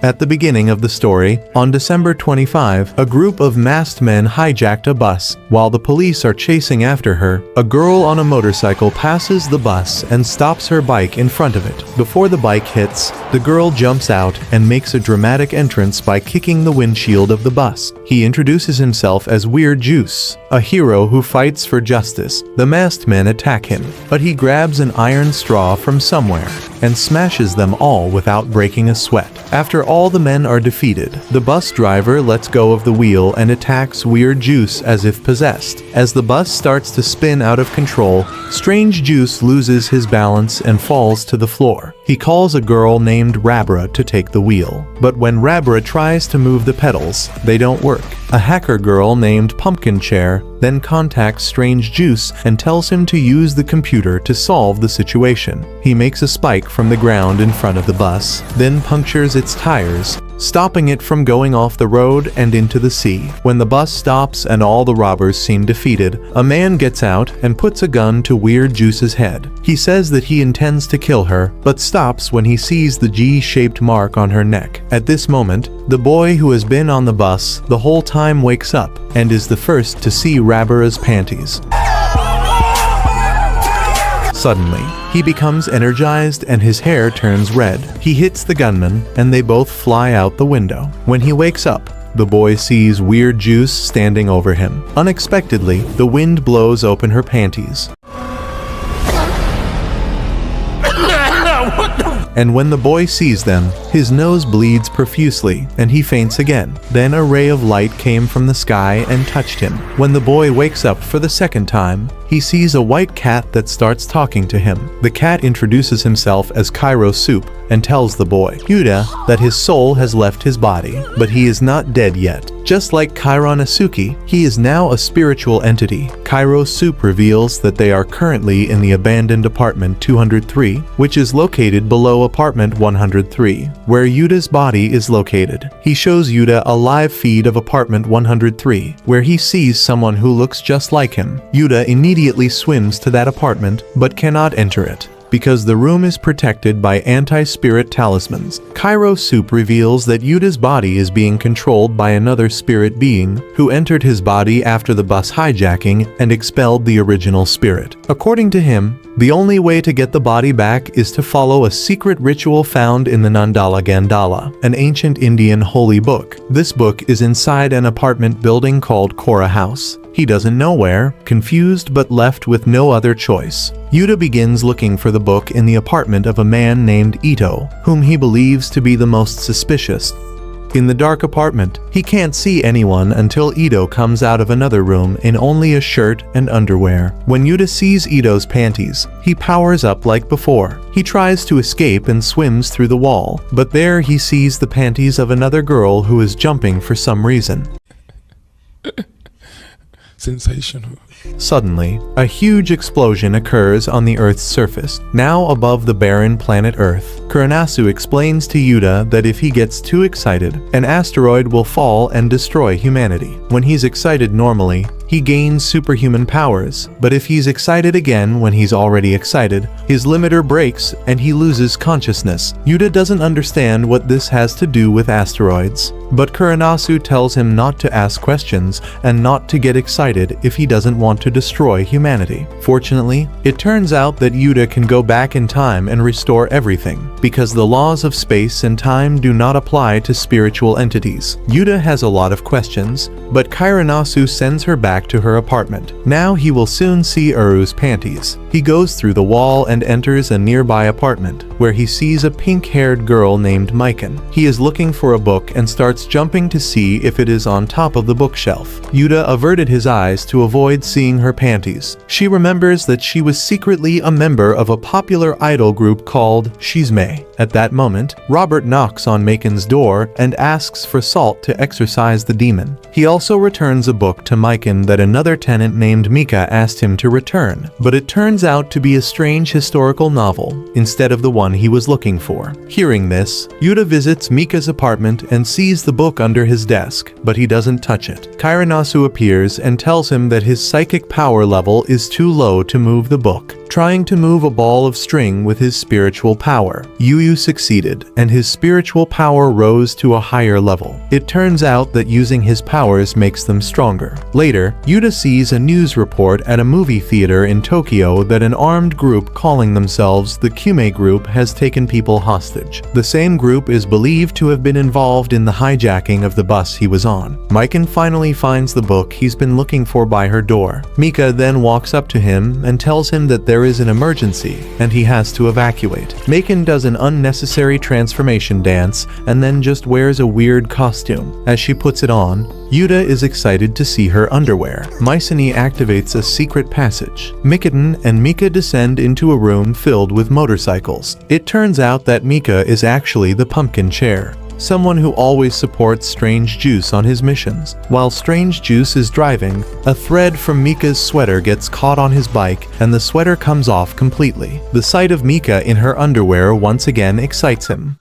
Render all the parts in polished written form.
At the beginning of the story, on December 25, a group of masked men hijacked a bus. While the police are chasing after her, a girl on a motorcycle passes the bus and stops her bike in front of it. Before the bike hits, the girl jumps out and makes a dramatic entrance by kicking the windshield of the bus. He introduces himself as Weird Juice, a hero who fights for justice. The masked men attack him, but he grabs an iron straw from somewhere and smashes them all without breaking a sweat. After all the men are defeated, the bus driver lets go of the wheel and attacks Weird Juice as if possessed. As the bus starts to spin out of control, Strange Juice loses his balance and falls to the floor. He calls a girl named Rabra to take the wheel, but when Rabra tries to move the pedals, they don't work. A hacker girl named Pumpkin Chair then contacts Strange Juice and tells him to use the computer to solve the situation. He makes a spike from the ground in front of the bus, then punctures its tires, stopping it from going off the road and into the sea. When the bus stops and all the robbers seem defeated, a man gets out and puts a gun to Weird Juice's head. He says that he intends to kill her, but stops when he sees the G-shaped mark on her neck. At this moment, the boy who has been on the bus the whole time wakes up and is the first to see Rabra's panties. Suddenly, he becomes energized and his hair turns red. He hits the gunman and they both fly out the window. When he wakes up, the boy sees Weird Juice standing over him. Unexpectedly, the wind blows open her panties. And when the boy sees them, his nose bleeds profusely and he faints again. Then a ray of light came from the sky and touched him. When the boy wakes up for the second time, he sees a white cat that starts talking to him. The cat introduces himself as Cairo Soup and tells the boy, Yuta, that his soul has left his body, but he is not dead yet. Just like Chiron Asuki, he is now a spiritual entity. Cairo Soup reveals that they are currently in the abandoned apartment 203, which is located below apartment 103, where Yuta's body is located. He shows Yuta a live feed of apartment 103, where he sees someone who looks just like him. Yuta immediately swims to that apartment, but cannot enter it, because the room is protected by anti-spirit talismans. Cairo Soup reveals that Yuta's body is being controlled by another spirit being who entered his body after the bus hijacking and expelled the original spirit. According to him, the only way to get the body back is to follow a secret ritual found in the Nandala Gandala, an ancient Indian holy book. This book is inside an apartment building called Kora House. He doesn't know where, confused but left with no other choice. Yuta begins looking for the book in the apartment of a man named Ito, whom he believes to be the most suspicious. In the dark apartment, he can't see anyone until Ito comes out of another room in only a shirt and underwear. When Yuta sees Ito's panties, he powers up like before. He tries to escape and swims through the wall, but there he sees the panties of another girl who is jumping for some reason. Sensational. Suddenly, a huge explosion occurs on the Earth's surface, now above the barren planet Earth. Kuranasu explains to Yuta that if he gets too excited, an asteroid will fall and destroy humanity. When he's excited normally, he gains superhuman powers, but if he's excited again when he's already excited, his limiter breaks and he loses consciousness. Yuta doesn't understand what this has to do with asteroids, but Kuranasu tells him not to ask questions and not to get excited if he doesn't want to destroy humanity. Fortunately, it turns out that Yuta can go back in time and restore everything, because the laws of space and time do not apply to spiritual entities. Yuta has a lot of questions, but Kuranasu sends her back to her apartment. Now he will soon see Uru's panties. He goes through the wall and enters a nearby apartment, where he sees a pink-haired girl named Mikan. He is looking for a book and starts jumping to see if it is on top of the bookshelf. Yuta averted his eyes to avoid seeing her panties. She remembers that she was secretly a member of a popular idol group called Shizme. At that moment, Robert knocks on Mikan's door and asks for salt to exorcise the demon. He also returns a book to Mikan that another tenant named Mika asked him to return, but it turns out to be a strange historical novel instead of the one he was looking for. Hearing this, Yuta visits Mika's apartment and sees the book under his desk, but he doesn't touch it. Kuranasu appears and tells him that his psychic power level is too low to move the book, trying to move a ball of string with his spiritual power. Yu Yu succeeded, and his spiritual power rose to a higher level. It turns out that using his powers makes them stronger. Later, Yuta sees a news report at a movie theater in Tokyo that an armed group calling themselves the Kyume Group has taken people hostage. The same group is believed to have been involved in the hijacking of the bus he was on. Mikan finally finds the book he's been looking for by her door. Mika then walks up to him and tells him that there is an emergency and he has to evacuate. Mikan does an unnecessary transformation dance and then just wears a weird costume. As she puts it on, Yuta is excited to see her underwear. Mycenae activates a secret passage. Mikaden and Mika descend into a room filled with motorcycles. It turns out that Mika is actually the pumpkin chair, someone who always supports Strange Juice on his missions. While Strange Juice is driving, a thread from Mika's sweater gets caught on his bike and the sweater comes off completely. The sight of Mika in her underwear once again excites him,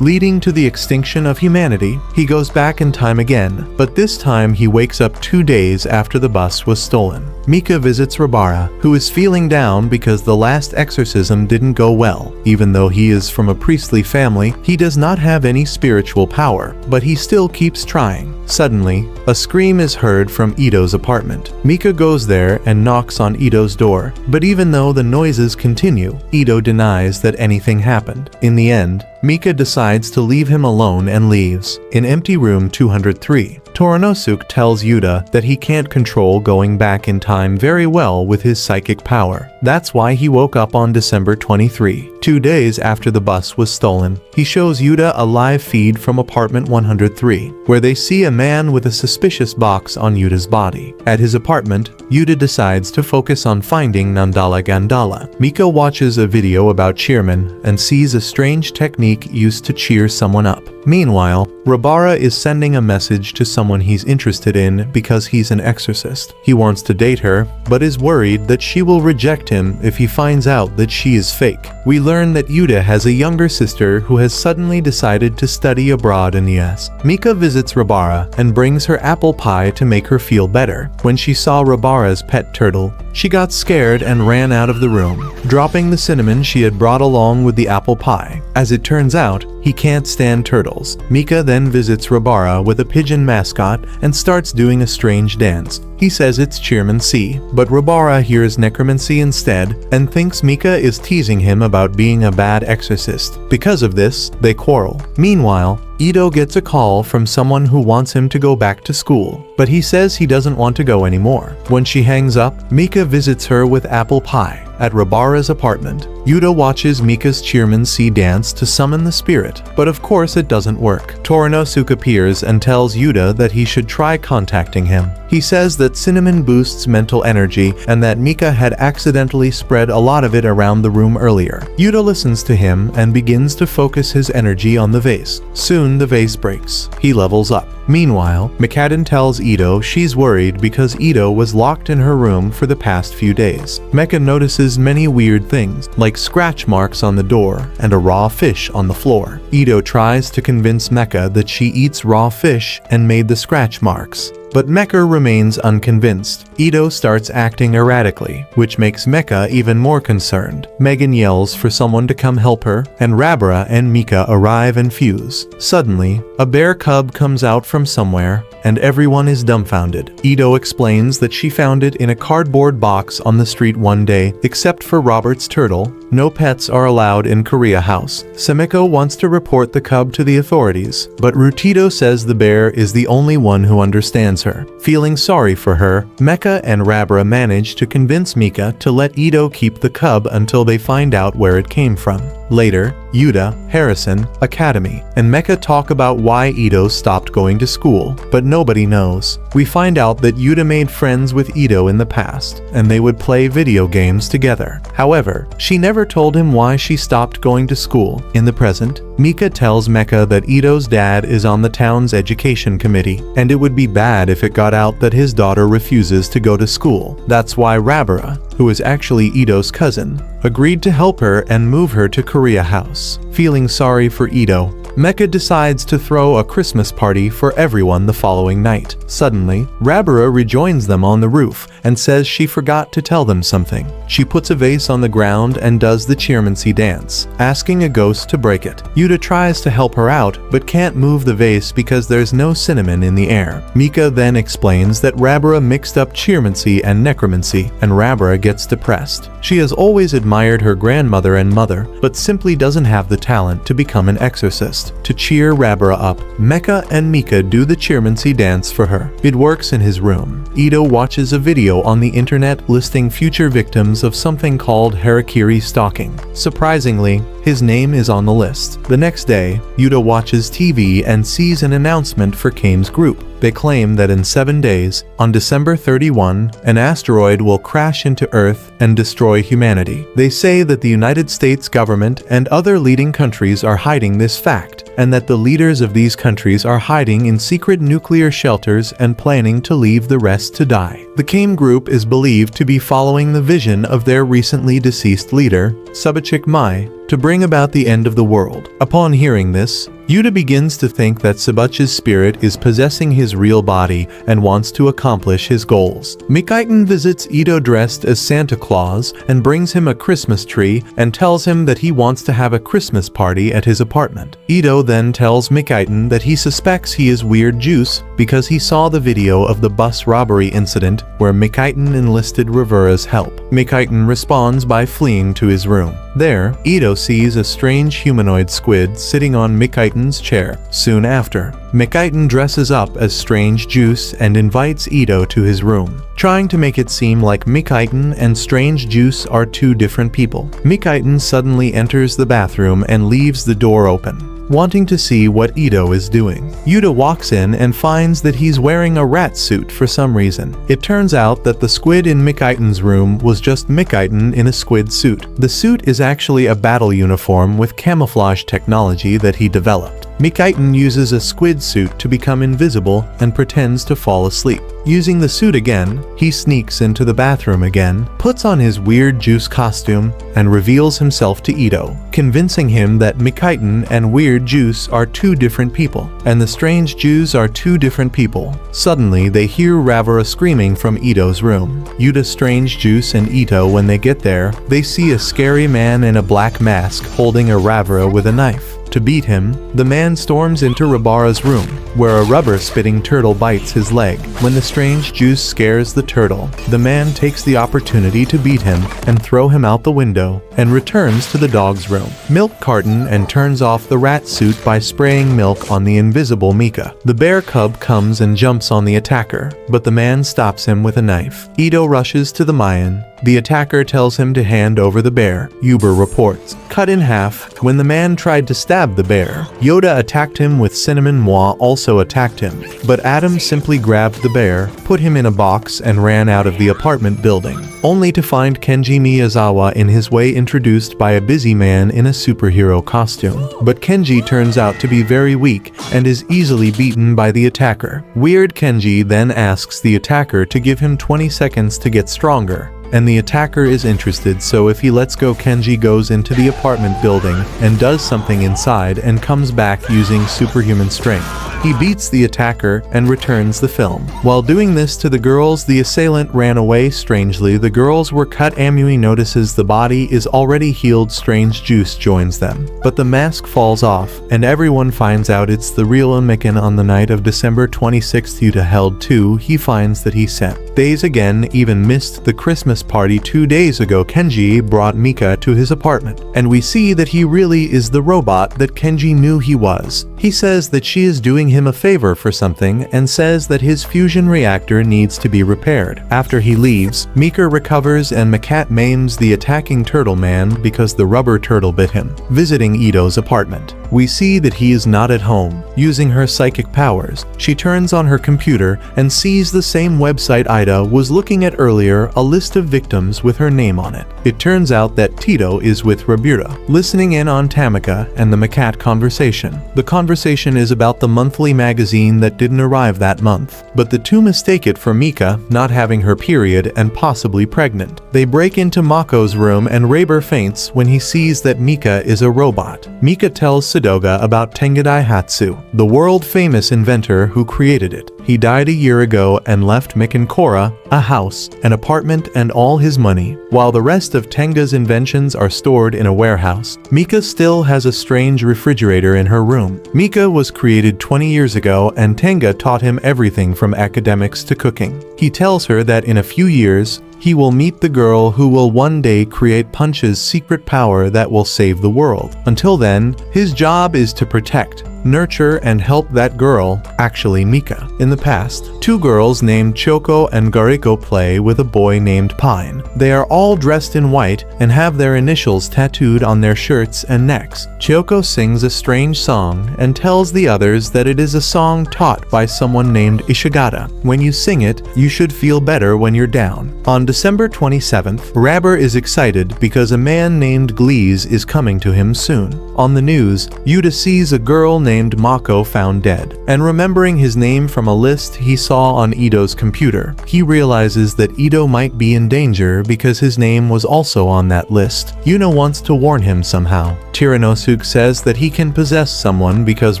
leading to the extinction of humanity. He goes back in time again, but this time he wakes up 2 days after the bus was stolen. Mika visits Rabara, who is feeling down because the last exorcism didn't go well. Even though he is from a priestly family, he does not have any spiritual power, but he still keeps trying. Suddenly, a scream is heard from Ito's apartment. Mika goes there and knocks on Ito's door, but even though the noises continue, Ito denies that anything happened. In the end, Mika decides to leave him alone and leaves. In empty room 203, Toranosuke tells Yuta that he can't control going back in time very well with his psychic power. That's why he woke up on December 23, 2 days after the bus was stolen. He shows Yuta a live feed from apartment 103, where they see a man with a suspicious box on Yuta's body. At his apartment, Yuta decides to focus on finding Nandala Gandala. Mika watches a video about cheermen and sees a strange technique used to cheer someone up. Meanwhile, Rabara is sending a message to someone he's interested in because he's an exorcist. He wants to date her, but is worried that she will reject him if he finds out that she is fake. We learn that Yuta has a younger sister who has suddenly decided to study abroad in the US. Mika visits Rabara and brings her apple pie to make her feel better. When she saw Rabara's pet turtle, she got scared and ran out of the room, dropping the cinnamon she had brought along with the apple pie. As it turns out, he can't stand turtles. Mika then visits Rabara with a pigeon mascot and starts doing a strange dance. He says it's Chairman C, but Rabara hears necromancy instead and thinks Mika is teasing him about being a bad exorcist. Because of this, they quarrel. Meanwhile, Ito gets a call from someone who wants him to go back to school, but he says he doesn't want to go anymore. When she hangs up, Mika visits her with apple pie. At Rabara's apartment, Yuta watches Mika's Chairman C dance to summon the spirit, but of course it doesn't work. Toranosuke appears and tells Yuta that he should try contacting him. He says that cinnamon boosts mental energy and that Mika had accidentally spread a lot of it around the room earlier. Yuta listens to him and begins to focus his energy on the vase. Soon the vase breaks. He levels up. Meanwhile, Mikaden tells Ito she's worried because Ito was locked in her room for the past few days. Mecha notices many weird things, like scratch marks on the door and a raw fish on the floor. Ito tries to convince Mecha that she eats raw fish and made the scratch marks, but Mecha remains unconvinced. Ito starts acting erratically, which makes Mecha even more concerned. Megan yells for someone to come help her, and Rabara and Mika arrive and fuse. Suddenly, a bear cub comes out from somewhere, and everyone is dumbfounded. Ito explains that she found it in a cardboard box on the street one day. Except for Robert's turtle, no pets are allowed in Korea House. Samiko wants to report the cub to the authorities, but Rutito says the bear is the only one who understands her. Feeling sorry for her, Mecha and Rabara manage to convince Mika to let Ito keep the cub until they find out where it came from. Later, Yuta, Harrison, Academy, and Mecha talk about why Ito stopped going to school, but nobody knows. We find out that Yuta made friends with Ito in the past, and they would play video games together. However, she never told him why she stopped going to school. In the present, Mika tells Mecha that Ito's dad is on the town's education committee, and it would be bad if it got out that his daughter refuses to go to school. That's why Rabara, who is actually Ito's cousin, agreed to help her and move her to Korea House. Feeling sorry for Ito, Mecha decides to throw a Christmas party for everyone the following night. Suddenly, Rabara rejoins them on the roof and says she forgot to tell them something. She puts a vase on the ground and does the cheermancy dance, asking a ghost to break it. Yuta tries to help her out, but can't move the vase because there's no cinnamon in the air. Mika then explains that Rabara mixed up cheermancy and necromancy, and Rabara gets depressed. She has always admired her grandmother and mother, but simply doesn't have the talent to become an exorcist. To cheer Rabara up, Mecha and Mika do the cheermancy dance for her. It works in his room. Ito watches a video on the internet listing future victims of something called harakiri stalking. Surprisingly, his name is on the list. The next day, Yuta watches TV and sees an announcement for Kane's group. They claim that in 7 days, on December 31, an asteroid will crash into Earth and destroy humanity. They say that the United States government and other leading countries are hiding this fact, and that the leaders of these countries are hiding in secret nuclear shelters and planning to leave the rest to die. The Kane group is believed to be following the vision of their recently deceased leader, Subachik Mai, to bring about the end of the world. Upon hearing this, Yuta begins to think that Sabach's spirit is possessing his real body and wants to accomplish his goals. Mikaiton visits Ito dressed as Santa Claus and brings him a Christmas tree and tells him that he wants to have a Christmas party at his apartment. Ito then tells Mikaiton that he suspects he is Weird Juice because he saw the video of the bus robbery incident where Mikaiton enlisted Rivera's help. Mikaiton responds by fleeing to his room. There, Ito sees a strange humanoid squid sitting on Mikaiton's chair. Soon after, Mikaiton dresses up as Strange Juice and invites Ito to his room, trying to make it seem like Mikaiton and Strange Juice are two different people. Mikaiton suddenly enters the bathroom and leaves the door open, wanting to see what Ito is doing. Yuta walks in and finds that he's wearing a rat suit for some reason. It turns out that the squid in Mikaiton's room was just Mikaiton in a squid suit. The suit is actually a battle uniform with camouflage technology that he developed. Mikaiton uses a squid suit to become invisible and pretends to fall asleep. Using the suit again, he sneaks into the bathroom again, puts on his Weird Juice costume, and reveals himself to Ito, convincing him that Mikaiton and Weird Juice are two different people, and the Strange Juice are two different people. Suddenly, they hear Ravara screaming from Ito's room. Yuta, Strange Juice, and Ito, when they get there, they see a scary man in a black mask holding a Ravara with a knife. To beat him, the man storms into Rabara's room, where a rubber-spitting turtle bites his leg. When the Strange Juice scares the turtle, the man takes the opportunity to beat him and throw him out the window, and returns to the dog's room, milk carton, and turns off the rat suit by spraying milk on the invisible Mika. The bear cub comes and jumps on the attacker, but the man stops him with a knife. Ito rushes to the Mayan. The attacker tells him to hand over the bear. Uber reports. Cut in half. When the man tried to stab the bear, Yoda attacked him with Cinnamon Moi also attacked him, but Adam simply grabbed the bear, put him in a box, and ran out of the apartment building, only to find Kenji Miyazawa in his way introduced by a busy man in a superhero costume. But Kenji turns out to be very weak and is easily beaten by the attacker. Weird Kenji then asks the attacker to give him 20 seconds to get stronger, and the attacker is interested, so if he lets go, Kenji goes into the apartment building and does something inside and comes back using superhuman strength. He beats the attacker and returns the film. While doing this to the girls, the assailant ran away. Strangely, the girls were cut. Amui notices the body is already healed. Strange Juice joins them, but the mask falls off, and everyone finds out it's the real Onmikan. On the night of December 26th, Yuta held 2, he finds that he sent days again, even missed the Christmas party 2 days ago. Kenji brought Mika to his apartment, and we see that he really is the robot that Kenji knew he was. He says that she is doing him a favor for something and says that his fusion reactor needs to be repaired. After he leaves, Mika recovers and Makat maims the attacking turtle man because the rubber turtle bit him. Visiting Ito's apartment, we see that he is not at home. Using her psychic powers, she turns on her computer and sees the same website Ida was looking at earlier, a list of victims with her name on it. It turns out that Tito is with Rabura, listening in on Tamika and the Makat conversation. The conversation is about the monthly monthly magazine that didn't arrive that month. But the two mistake it for Mika not having her period and possibly pregnant. They break into Mako's room and Raber faints when he sees that Mika is a robot. Mika tells Sadoga about Tenga Daihatsu, the world-famous inventor who created it. He died a year ago and left Mick and Cora a house, an apartment, and all his money. While the rest of Tenga's inventions are stored in a warehouse, Mika still has a strange refrigerator in her room. Mika was created 20 years ago and Tenga taught him everything from academics to cooking. He tells her that in a few years, he will meet the girl who will one day create Punch's secret power that will save the world. Until then, his job is to protect, nurture, and help that girl, actually Mika. In the past, two girls named Choco and Gariko play with a boy named Pine. They are all dressed in white and have their initials tattooed on their shirts and necks. Choco sings a strange song and tells the others that it is a song taught by someone named Ishigata. When you sing it, you should feel better when you're down. On December 27th, Raber is excited because a man named Glees is coming to him soon. On the news, Yuta sees a girl named Mako found dead, and remembering his name from a list he saw on Ito's computer, he realizes that Ito might be in danger because his name was also on that list. Yuna wants to warn him somehow. Tiranosuke says that he can possess someone because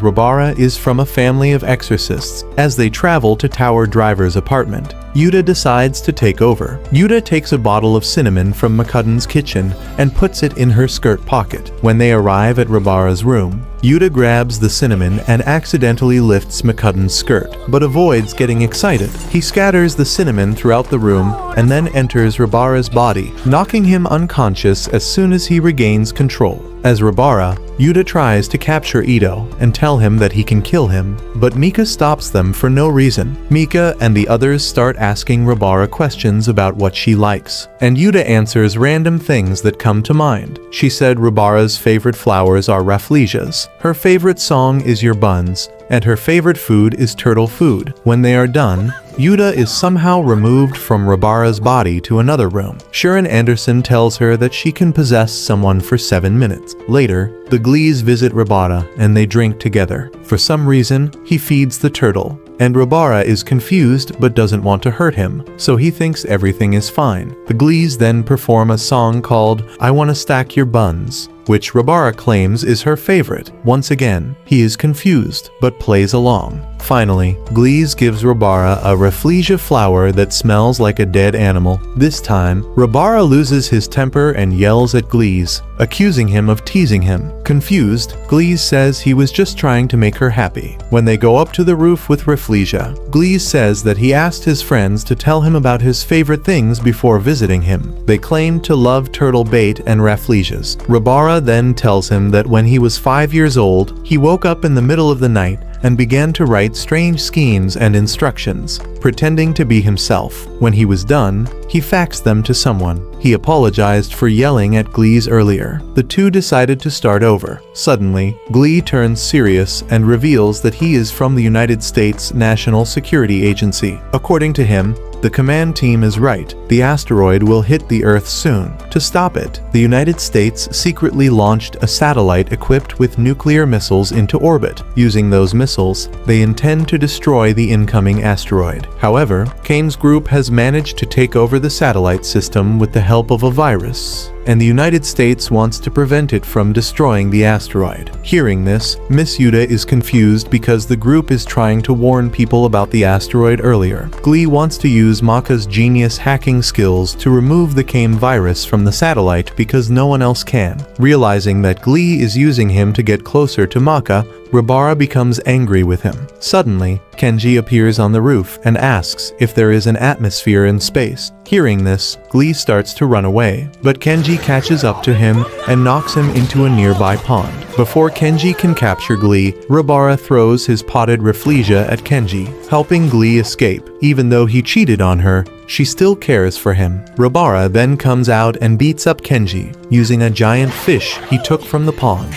Rabara is from a family of exorcists. As they travel to Tower Driver's apartment, Yuta decides to take over. Yuta takes a bottle of cinnamon from Makuden's kitchen and puts it in her skirt pocket. When they arrive at Rabara's room, Yuta grabs the cinnamon and accidentally lifts Makuden's skirt, but avoids getting excited. He scatters the cinnamon throughout the room and then enters Rabara's body, knocking him unconscious as soon as he regains control. As Rabara, Yuta tries to capture Ito and tell him that he can kill him, but Mika stops them for no reason. Mika and the others start asking Rabara questions about what she likes, and Yuta answers random things that come to mind. She said Rabara's favorite flowers are rafflesias, her favorite song is Your Buns, and her favorite food is turtle food. When they are done, Yuta is somehow removed from Rabara's body to another room. Sharon Anderson tells her that she can possess someone for 7 minutes. Later, the Glees visit Rabara and they drink together. For some reason, he feeds the turtle, and Rabara is confused but doesn't want to hurt him, so he thinks everything is fine. The Glees then perform a song called I Wanna Stack Your Buns, which Rabara claims is her favorite. Once again, he is confused, but plays along. Finally, Glees gives Rabara a rafflesia flower that smells like a dead animal. This time, Rabara loses his temper and yells at Glees, accusing him of teasing him. Confused, Glees says he was just trying to make her happy. When they go up to the roof with Rafflesia, Glees says that he asked his friends to tell him about his favorite things before visiting him. They claim to love turtle bait and Rafflesias. Rabara then tells him that when he was 5 years old, he woke up in the middle of the night and began to write strange schemes and instructions, pretending to be himself. When he was done, he faxed them to someone. He apologized for yelling at Glees earlier. The two decided to start over. Suddenly, Glee turns serious and reveals that he is from the United States National Security Agency. According to him, the command team is right. The asteroid will hit the Earth soon. To stop it, the United States secretly launched a satellite equipped with nuclear missiles into orbit. Using those missiles, they intend to destroy the incoming asteroid. However, Kane's group has managed to take over the satellite system with the help of a virus, and the United States wants to prevent it from destroying the asteroid. Hearing this, Miss Yuta is confused because the group is trying to warn people about the asteroid earlier. Glee wants to use Maka's genius hacking skills to remove the Kame virus from the satellite because no one else can. Realizing that Glee is using him to get closer to Maka, Rabara becomes angry with him. Suddenly, Kenji appears on the roof and asks if there is an atmosphere in space. Hearing this, Glee starts to run away, but Kenji catches up to him and knocks him into a nearby pond. Before Kenji can capture Glee, Rabara throws his potted Rafflesia at Kenji, helping Glee escape. Even though he cheated on her, she still cares for him. Rabara then comes out and beats up Kenji, using a giant fish he took from the pond.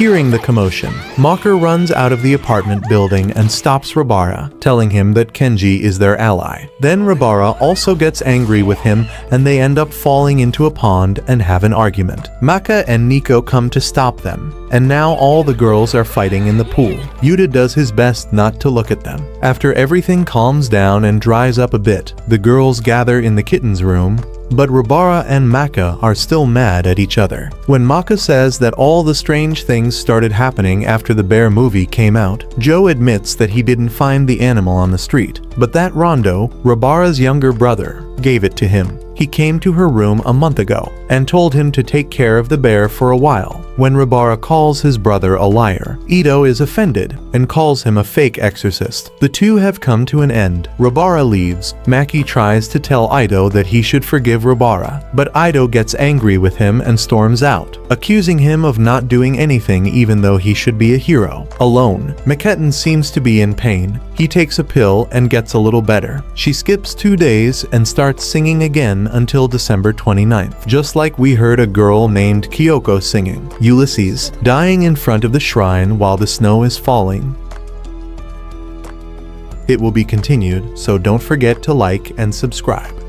Hearing the commotion, Mako runs out of the apartment building and stops Rabara, telling him that Kenji is their ally. Then Rabara also gets angry with him and they end up falling into a pond and have an argument. Maka and Nico come to stop them, and now all the girls are fighting in the pool. Yuta does his best not to look at them. After everything calms down and dries up a bit, the girls gather in the kitten's room, but Rabara and Maka are still mad at each other. When Maka says that all the strange things started happening after the bear movie came out, Joe admits that he didn't find the animal on the street, but that Rondo, Rabara's younger brother, gave it to him. He came to her room a month ago and told him to take care of the bear for a while. When Rabara calls his brother a liar, Ito is offended and calls him a fake exorcist. The two have come to an end. Rabara leaves. Maki tries to tell Ito that he should forgive Rabara, but Ito gets angry with him and storms out, accusing him of not doing anything even though he should be a hero. Alone, Maketan seems to be in pain. He takes a pill and gets a little better. She skips 2 days and starts singing again until December 29th, just like we heard a girl named Kyoko singing Ulysses, dying in front of the shrine while the snow is falling. It will be continued, so don't forget to like and subscribe.